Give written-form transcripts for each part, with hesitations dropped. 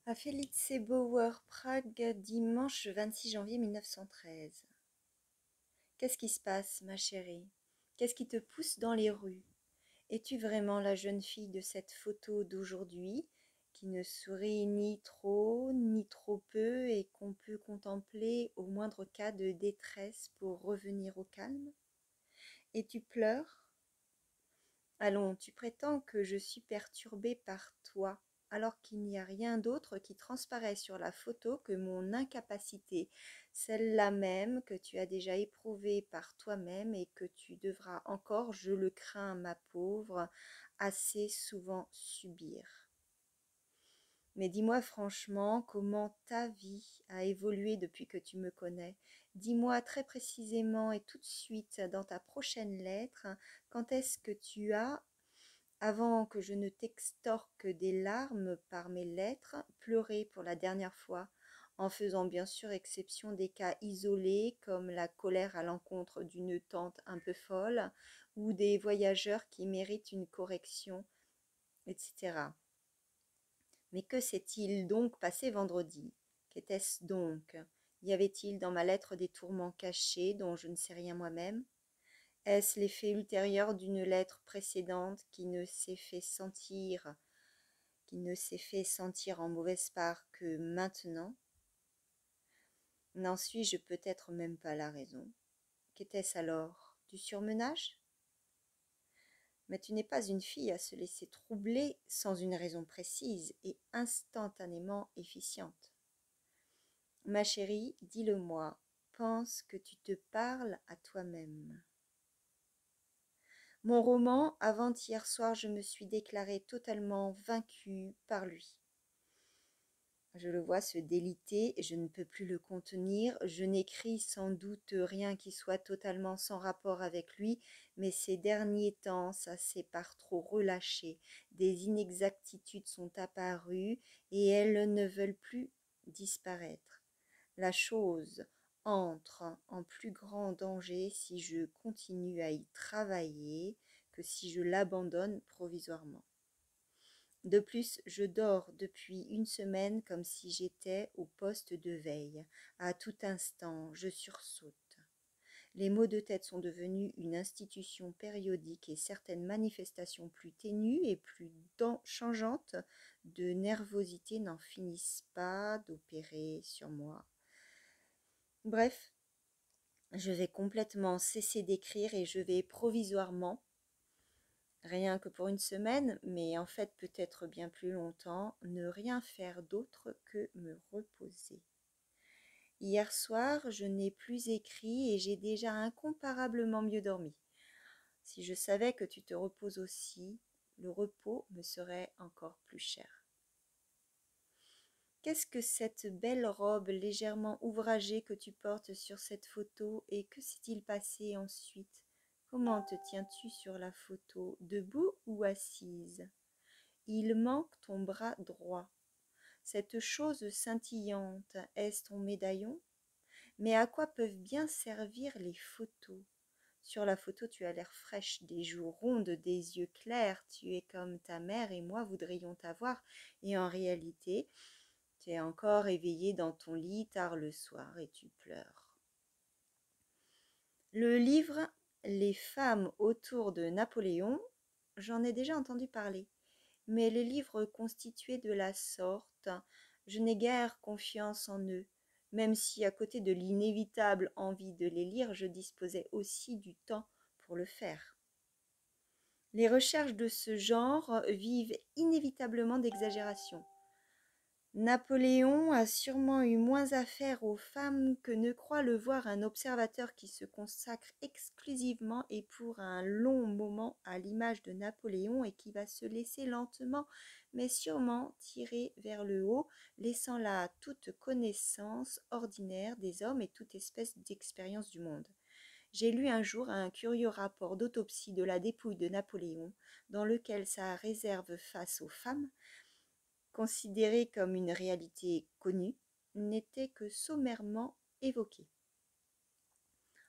À Felice Bauer, Prague, dimanche 26 janvier 1913. Qu'est-ce qui se passe, ma chérie? Qu'est-ce qui te pousse dans les rues? Es-tu vraiment la jeune fille de cette photo d'aujourd'hui, qui ne sourit ni trop peu et qu'on peut contempler au moindre cas de détresse pour revenir au calme? Et tu pleures? Allons, tu prétends que je suis perturbée par toi, alors qu'il n'y a rien d'autre qui transparaît sur la photo que mon incapacité, celle-là même que tu as déjà éprouvée par toi-même et que tu devras encore, je le crains, ma pauvre, assez souvent subir. Mais dis-moi franchement comment ta vie a évolué depuis que tu me connais. Dis-moi très précisément et tout de suite dans ta prochaine lettre, quand est-ce que tu as, avant que je ne t'extorque des larmes par mes lettres, pleuré pour la dernière fois, en faisant bien sûr exception des cas isolés comme la colère à l'encontre d'une tante un peu folle ou des voyageurs qui méritent une correction, etc. Mais que s'est-il donc passé vendredi? Qu'était-ce donc? Y avait-il dans ma lettre des tourments cachés dont je ne sais rien moi-même? Est-ce l'effet ultérieur d'une lettre précédente qui ne s'est fait sentir en mauvaise part que maintenant? N'en suis-je peut-être même pas la raison? Qu'était-ce alors? Du surmenage? Mais tu n'es pas une fille à se laisser troubler sans une raison précise et instantanément efficiente. Ma chérie, dis-le-moi, pense que tu te parles à toi-même. Mon roman, avant-hier soir, je me suis déclarée totalement vaincue par lui. Je le vois se déliter, je ne peux plus le contenir, je n'écris sans doute rien qui soit totalement sans rapport avec lui, mais ces derniers temps, ça s'est par trop relâché, des inexactitudes sont apparues et elles ne veulent plus disparaître. La chose entre en plus grand danger si je continue à y travailler que si je l'abandonne provisoirement. De plus, je dors depuis une semaine comme si j'étais au poste de veille. À tout instant, je sursaute. Les maux de tête sont devenus une institution périodique et certaines manifestations plus ténues et plus changeantes de nervosité n'en finissent pas d'opérer sur moi. Bref, je vais complètement cesser d'écrire et je vais provisoirement, rien que pour une semaine, mais en fait peut-être bien plus longtemps, ne rien faire d'autre que me reposer. Hier soir, je n'ai plus écrit et j'ai déjà incomparablement mieux dormi. Si je savais que tu te reposes aussi, le repos me serait encore plus cher. Qu'est-ce que cette belle robe légèrement ouvragée que tu portes sur cette photo et que s'est-il passé ensuite? Comment te tiens-tu sur la photo, debout ou assise? Il manque ton bras droit. Cette chose scintillante, est-ce ton médaillon? Mais à quoi peuvent bien servir les photos? Sur la photo, tu as l'air fraîche, des joues rondes, des yeux clairs, tu es comme ta mère et moi voudrions t'avoir, et en réalité, tu es encore éveillée dans ton lit tard le soir et tu pleures. Le livre Les femmes autour de Napoléon, j'en ai déjà entendu parler. Mais les livres constitués de la sorte, je n'ai guère confiance en eux, même si à côté de l'inévitable envie de les lire, je disposais aussi du temps pour le faire. Les recherches de ce genre vivent inévitablement d'exagération. Napoléon a sûrement eu moins affaire aux femmes que ne croit le voir un observateur qui se consacre exclusivement et pour un long moment à l'image de Napoléon et qui va se laisser lentement mais sûrement tirer vers le haut, laissant là toute connaissance ordinaire des hommes et toute espèce d'expérience du monde. J'ai lu un jour un curieux rapport d'autopsie de la dépouille de Napoléon, dans lequel sa réserve face aux femmes, considérée comme une réalité connue, n'était que sommairement évoquée.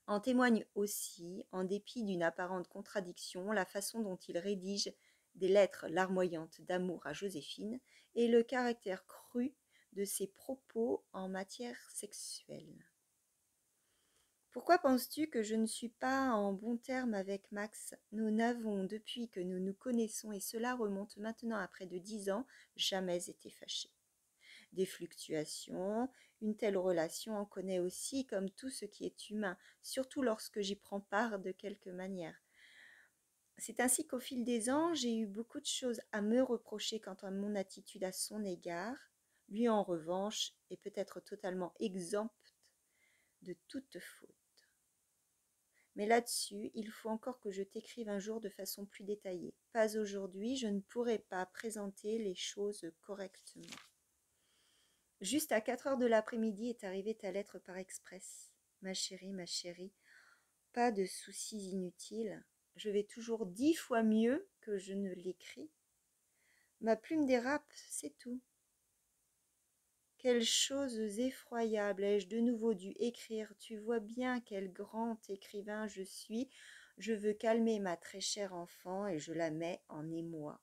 En témoigne aussi, en dépit d'une apparente contradiction, la façon dont il rédige des lettres larmoyantes d'amour à Joséphine et le caractère cru de ses propos en matière sexuelle. Pourquoi penses-tu que je ne suis pas en bon terme avec Max? Nous n'avons, depuis que nous nous connaissons, et cela remonte maintenant à près de 10 ans, jamais été fâchés. Des fluctuations, une telle relation en connaît aussi comme tout ce qui est humain, surtout lorsque j'y prends part de quelque manière. C'est ainsi qu'au fil des ans, j'ai eu beaucoup de choses à me reprocher quant à mon attitude à son égard. Lui, en revanche, est peut-être totalement exempt de toute faute. Mais là-dessus, il faut encore que je t'écrive un jour de façon plus détaillée. Pas aujourd'hui, je ne pourrai pas présenter les choses correctement. Juste à 4 heures de l'après-midi est arrivée ta lettre par express. Ma chérie, pas de soucis inutiles. Je vais toujours 10 fois mieux que je ne l'écris. Ma plume dérape, c'est tout. Quelles choses effroyables ai-je de nouveau dû écrire. Tu vois bien quel grand écrivain je suis. Je veux calmer ma très chère enfant et je la mets en émoi.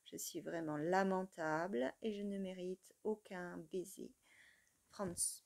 Je suis vraiment lamentable et je ne mérite aucun baiser. Franz.